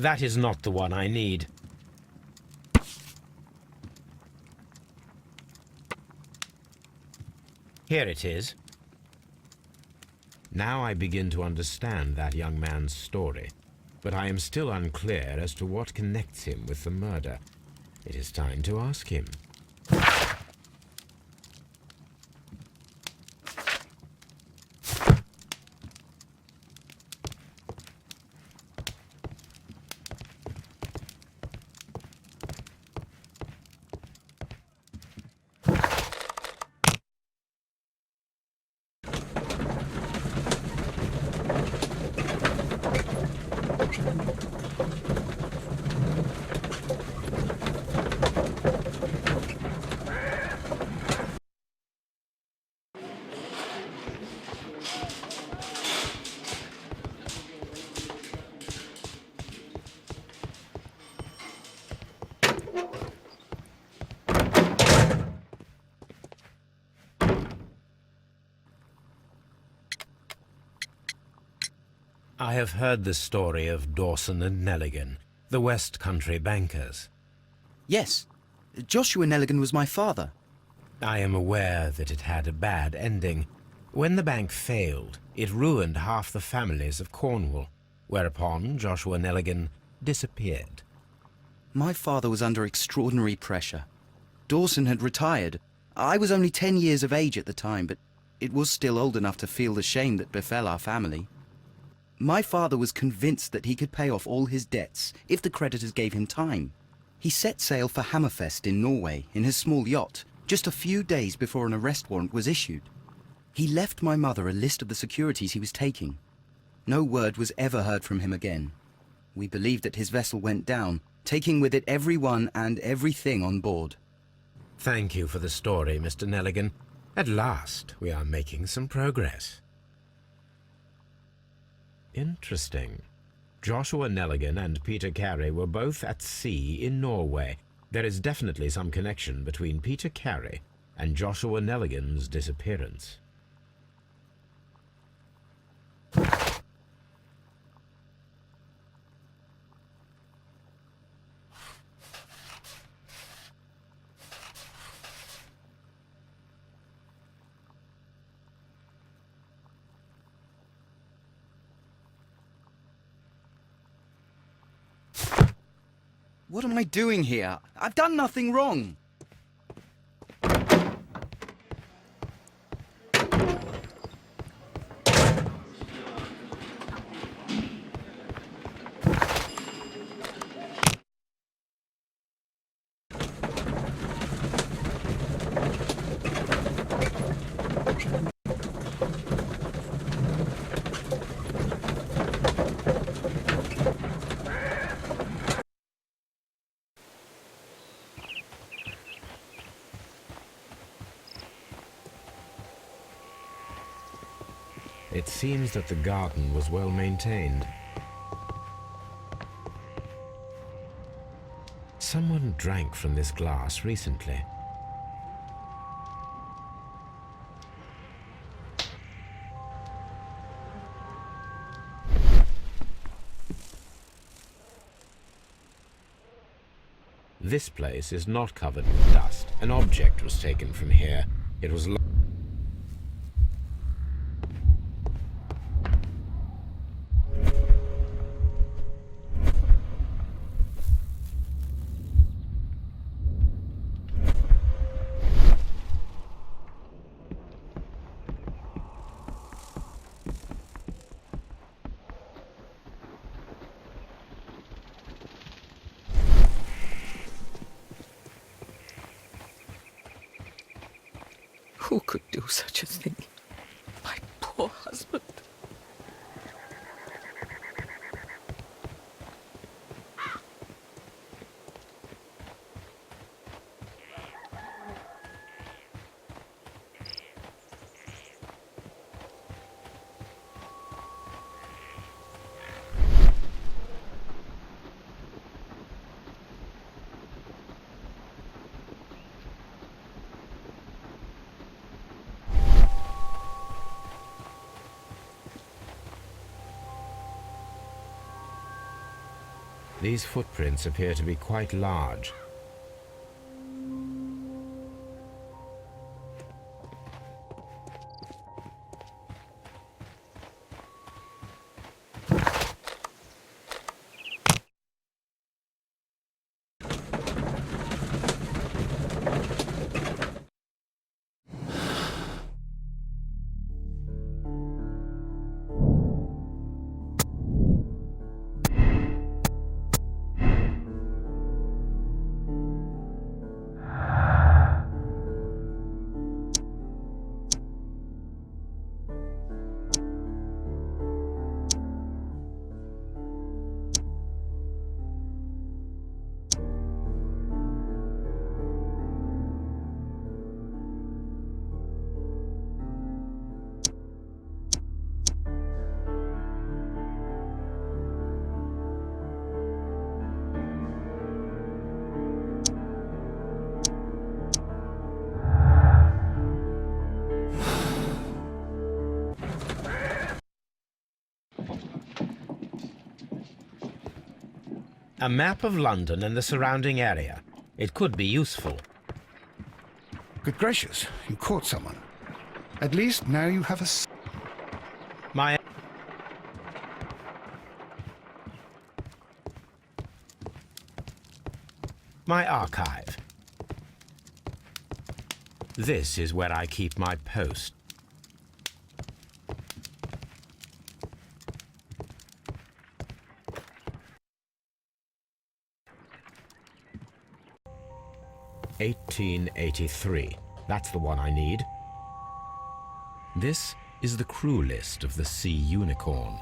That is not the one I need. Here it is. Now I begin to understand that young man's story, but I am still unclear as to what connects him with the murder. It is time to ask him. I have heard the story of Dawson and Nelligan, the West Country bankers. Yes. Joshua Nelligan was my father. I am aware that it had a bad ending. When the bank failed, it ruined half the families of Cornwall, whereupon Joshua Nelligan disappeared. My father was under extraordinary pressure. Dawson had retired. I was only 10 years of age at the time, but it was still old enough to feel the shame that befell our family. My father was convinced that he could pay off all his debts if the creditors gave him time. He set sail for Hammerfest in Norway in his small yacht just a few days before an arrest warrant was issued. He left my mother a list of the securities he was taking. No word was ever heard from him again. We believe that his vessel went down, taking with it everyone and everything on board. Thank you for the story, Mr. Nelligan. At last, we are making some progress. Interesting. Joshua Nelligan and Peter Carey were both at sea in Norway. There is definitely some connection between Peter Carey and Joshua Nelligan's disappearance. What am I doing here? I've done nothing wrong. It seems that the garden was well maintained. Someone drank from this glass recently. This place is not covered with dust. An object was taken from here. It was Who could do such a thing? My poor husband. These footprints appear to be quite large. A map of London and the surrounding area. It could be useful. Good gracious, you caught someone. At least now you have a... My archive. This is where I keep my post. (1883). That's the one I need. This is the crew list of the Sea Unicorn.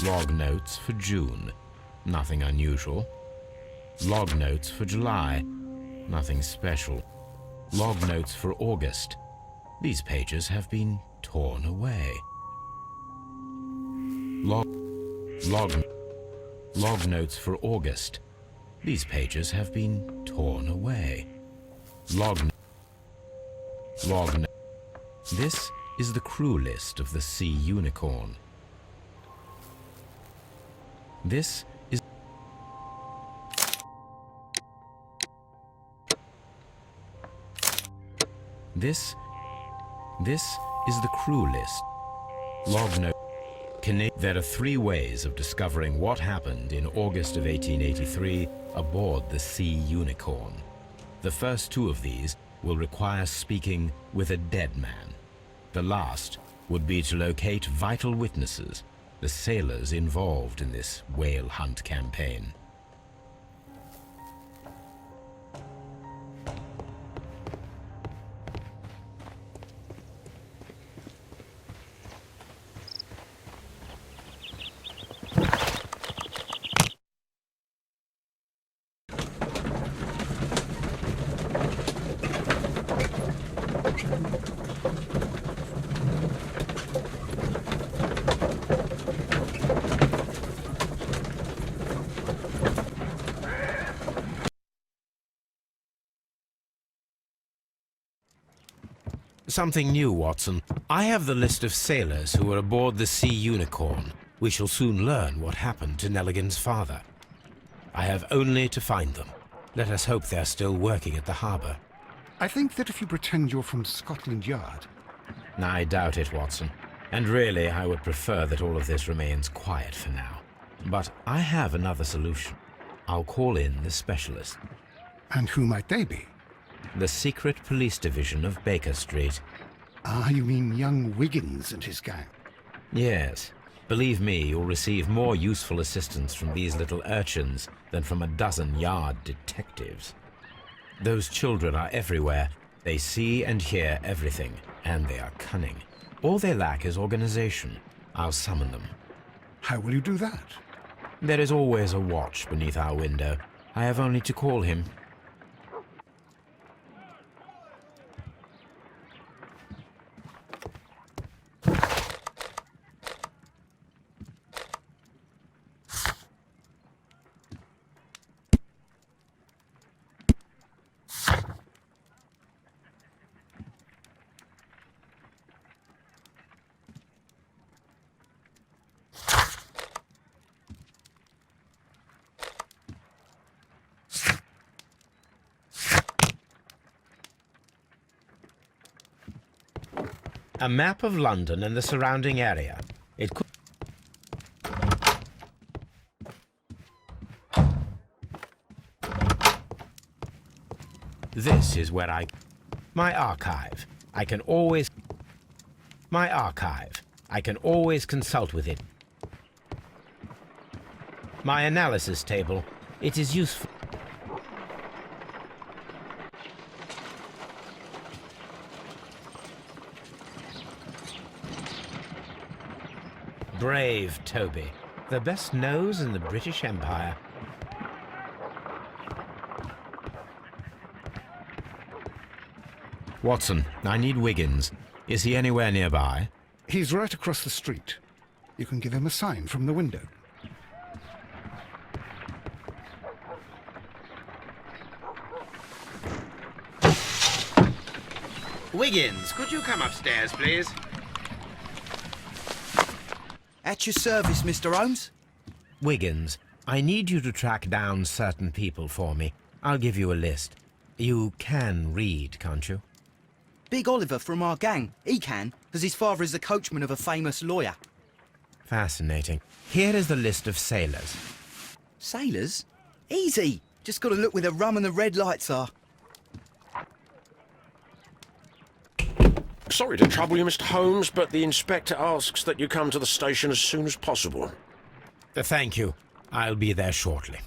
Log notes for June. Nothing unusual. Log notes for July. Nothing special. Log notes for August. These pages have been torn away. Log notes for August. These pages have been torn away. This is the crew list of the Sea Unicorn. This is the crew list. Log note. There are 3 ways of discovering what happened in August of 1883 aboard the Sea Unicorn. The first 2 of these will require speaking with a dead man. The last would be to locate vital witnesses, the sailors involved in this whale hunt campaign. Something new, Watson. I have the list of sailors who were aboard the Sea Unicorn. We shall soon learn what happened to Nelligan's father. I have only to find them. Let us hope they're still working at the harbour. I think that if you pretend you're from Scotland Yard... I doubt it, Watson. And really, I would prefer that all of this remains quiet for now. But I have another solution. I'll call in the specialist. And who might they be? The secret police division of Baker Street. Ah, you mean young Wiggins and his gang? Yes. Believe me, you'll receive more useful assistance from these little urchins than from a dozen yard detectives. Those children are everywhere. They see and hear everything, and they are cunning. All they lack is organization. I'll summon them. How will you do that? There is always a watch beneath our window. I have only to call him. A map of London and the surrounding area. It could... This is where my archive. I can always... My archive. I can always consult with it. My analysis table. It is useful. Brave Toby. The best nose in the British Empire. Watson, I need Wiggins. Is he anywhere nearby? He's right across the street. You can give him a sign from the window. Wiggins, could you come upstairs, please? At your service, Mr. Holmes. Wiggins, I need you to track down certain people for me. I'll give you a list. You can read, can't you? Big Oliver from our gang. He can, as his father is the coachman of a famous lawyer. Fascinating. Here is the list of sailors. Sailors? Easy. Just got to look where the rum and the red lights are. Sorry to trouble you, Mr. Holmes, but the inspector asks that you come to the station as soon as possible. Thank you. I'll be there shortly.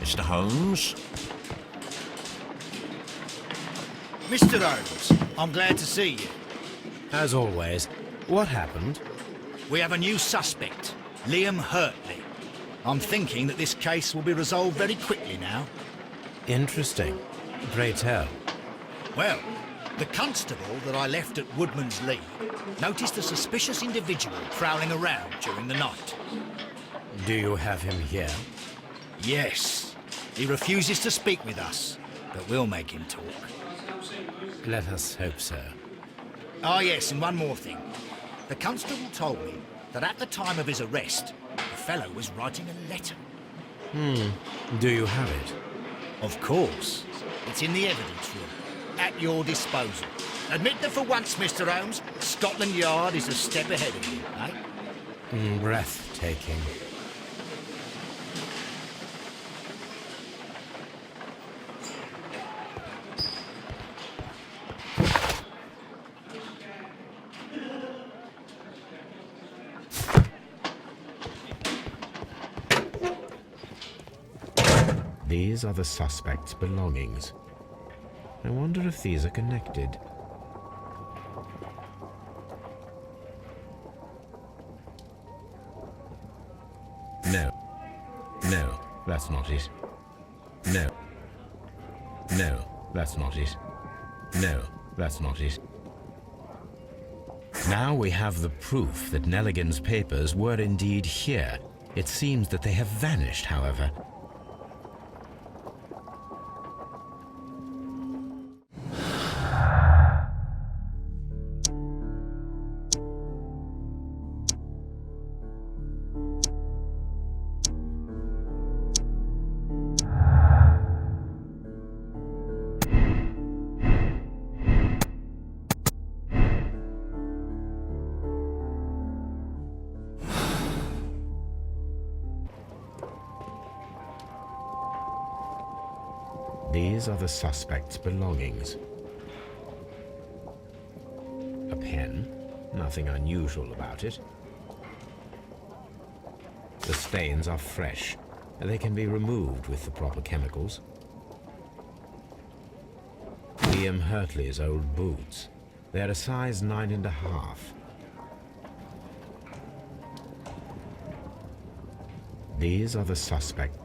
Mr. Holmes? Mr. Holmes, I'm glad to see you. As always, what happened? We have a new suspect, Liam Hurtley. I'm thinking that this case will be resolved very quickly now. Interesting. Pray tell. Well, the constable that I left at Woodman's Lee noticed a suspicious individual prowling around during the night. Do you have him here? Yes. He refuses to speak with us, but we'll make him talk. Let us hope so. Ah, yes, and one more thing. The constable told me that at the time of his arrest, the fellow was writing a letter. Do you have it? Of course. It's in the evidence room, at your disposal. Admit that for once, Mr. Holmes, Scotland Yard is a step ahead of you, eh? Breathtaking. These are the suspect's belongings. I wonder if these are connected. No. No, that's not it. No. No, that's not it. No, that's not it. Now we have the proof that Nelligan's papers were indeed here. It seems that they have vanished, however. These are the suspect's belongings. A pen, nothing unusual about it. The stains are fresh. They can be removed with the proper chemicals. Liam Hurtley's old boots. They're a size 9.5. These are the suspects.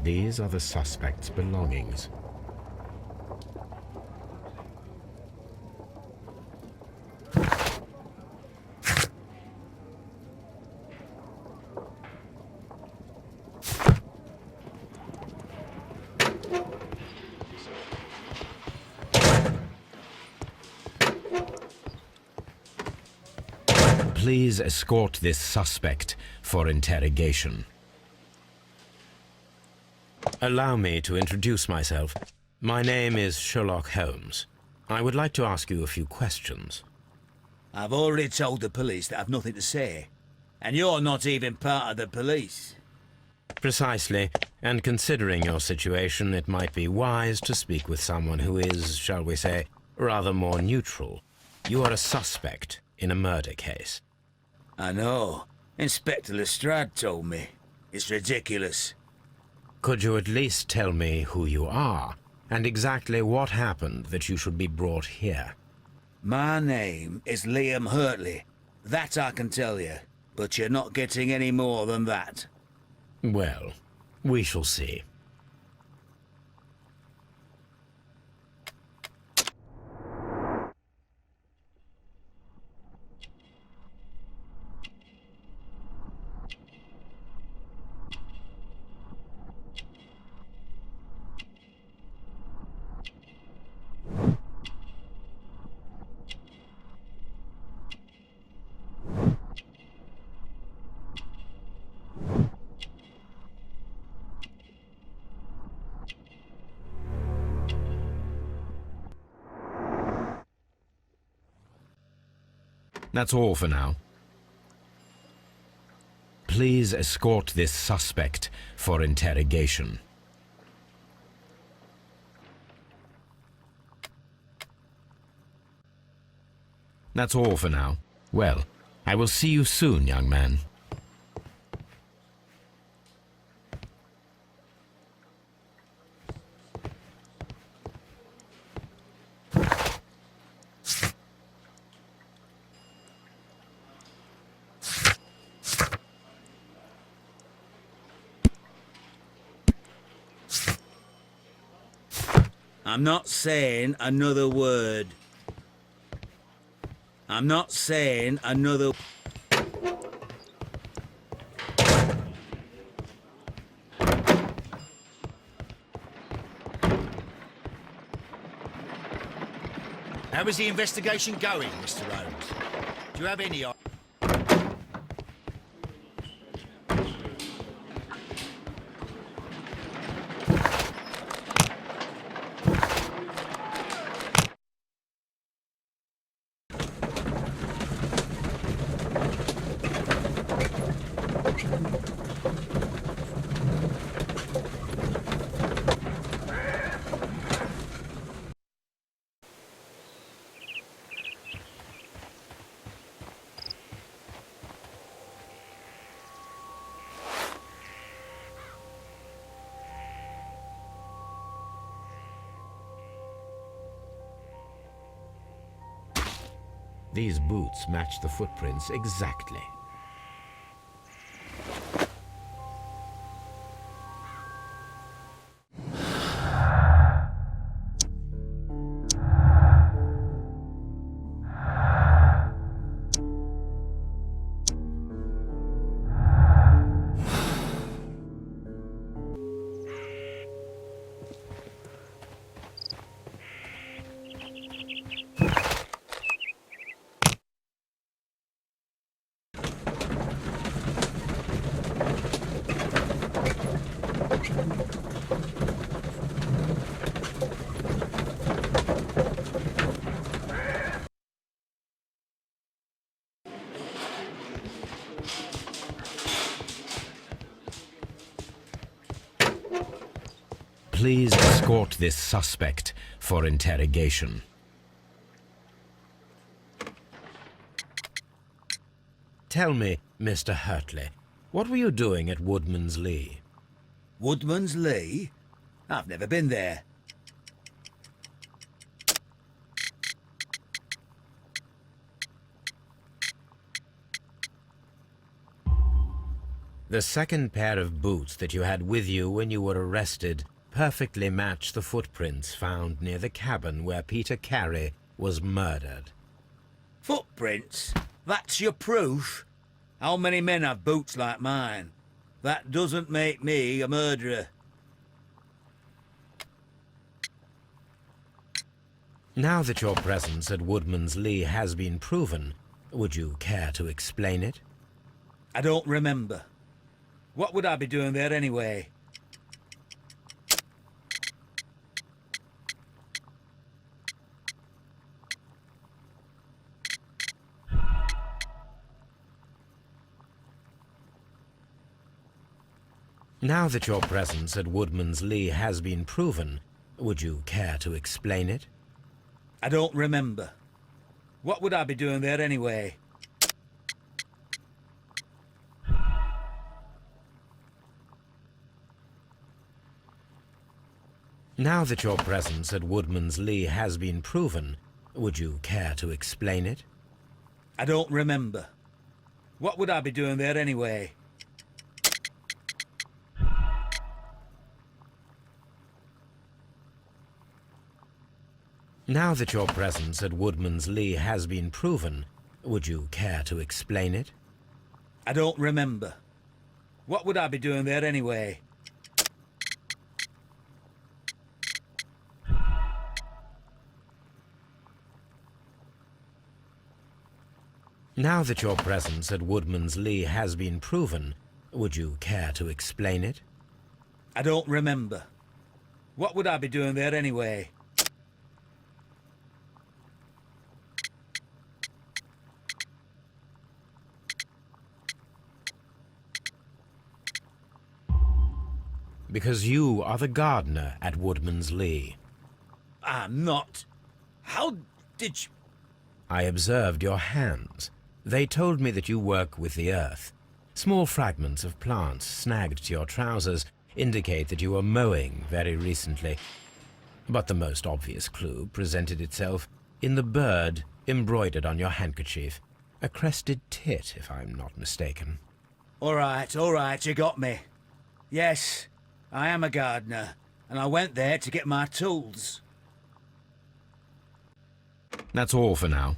These are the suspect's belongings. Please escort this suspect for interrogation. Allow me to introduce myself. My name is Sherlock Holmes. I would like to ask you a few questions. I've already told the police that I've nothing to say. And you're not even part of the police. Precisely, and considering your situation, it might be wise to speak with someone who is, shall we say, rather more neutral. You are a suspect in a murder case. I know. Inspector Lestrade told me. It's ridiculous. Could you at least tell me who you are, and exactly what happened that you should be brought here? My name is Liam Hurtley. That I can tell you. But you're not getting any more than that. Well, we shall see. That's all for now. Please escort this suspect for interrogation. That's all for now. Well, I will see you soon, young man. I'm not saying another word. I'm not saying another... How is the investigation going, Mr. Holmes? Do you have any idea? These boots match the footprints exactly. Please escort this suspect for interrogation. Tell me, Mr. Hurtley, what were you doing at Woodman's Lee? Woodman's Lee? I've never been there. The second pair of boots that you had with you when you were arrested perfectly match the footprints found near the cabin where Peter Carey was murdered. Footprints? That's your proof? How many men have boots like mine? That doesn't make me a murderer. Now that your presence at Woodman's Lee has been proven, would you care to explain it? I don't remember. What would I be doing there anyway? Now that your presence at Woodman's Lee has been proven, would you care to explain it? I don't remember. What would I be doing there anyway? Now that your presence at Woodman's Lee has been proven, would you care to explain it? I don't remember. What would I be doing there anyway? Now that your presence at Woodman's Lee has been proven, would you care to explain it? I don't remember. What would I be doing there anyway? Now that your presence at Woodman's Lee has been proven, would you care to explain it? I don't remember. What would I be doing there anyway? Because you are the gardener at Woodman's Lee. I'm not. How did you... I observed your hands. They told me that you work with the earth. Small fragments of plants snagged to your trousers indicate that you were mowing very recently. But the most obvious clue presented itself in the bird embroidered on your handkerchief. A crested tit, if I'm not mistaken. All right, you got me. Yes, I am a gardener, and I went there to get my tools. That's all for now.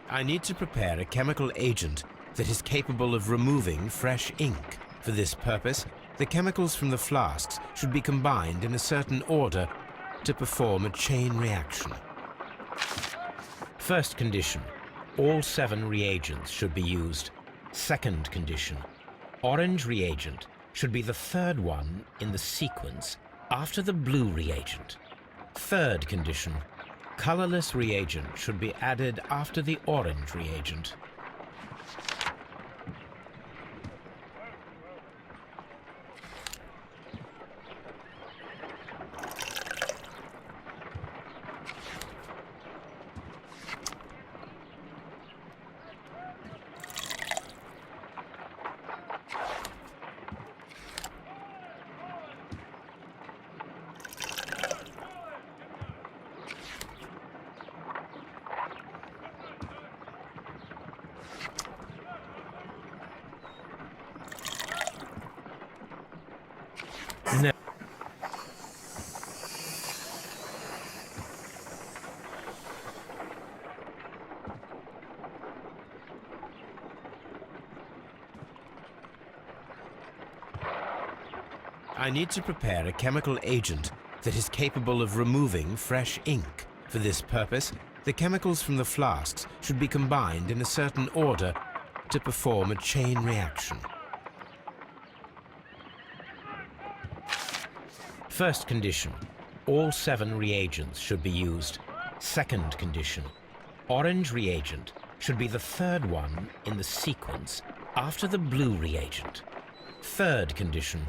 I need to prepare a chemical agent that is capable of removing fresh ink. For this purpose, the chemicals from the flasks should be combined in a certain order to perform a chain reaction. First condition, all 7 reagents should be used. Second condition, orange reagent should be the third one in the sequence after the blue reagent. Third condition, colorless reagent should be added after the orange reagent. I need to prepare a chemical agent that is capable of removing fresh ink. For this purpose, The chemicals from the flasks should be combined in a certain order to perform a chain reaction. First condition, all 7 reagents should be used. Second condition, orange reagent should be the third one in the sequence after the blue reagent. Third condition,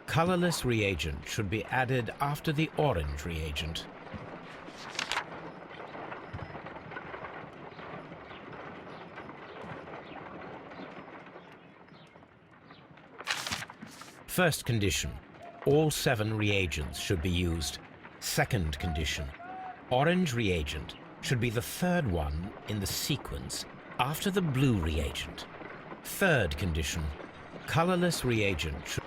colorless reagent should be added after the orange reagent. First condition, all 7 reagents should be used. Second condition, orange reagent should be the third one in the sequence after the blue reagent. Third condition, colorless reagent should...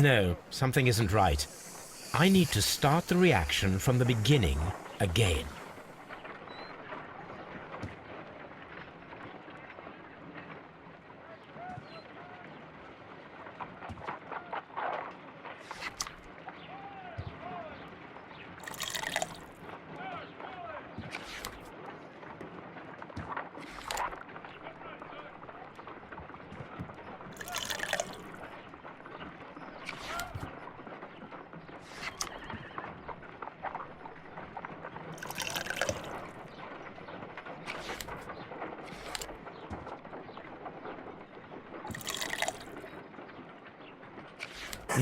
No, something isn't right. I need to start the reaction from the beginning again.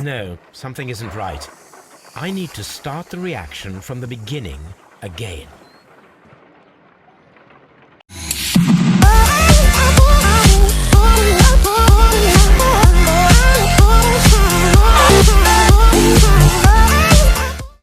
No, something isn't right. I need to start the reaction from the beginning again.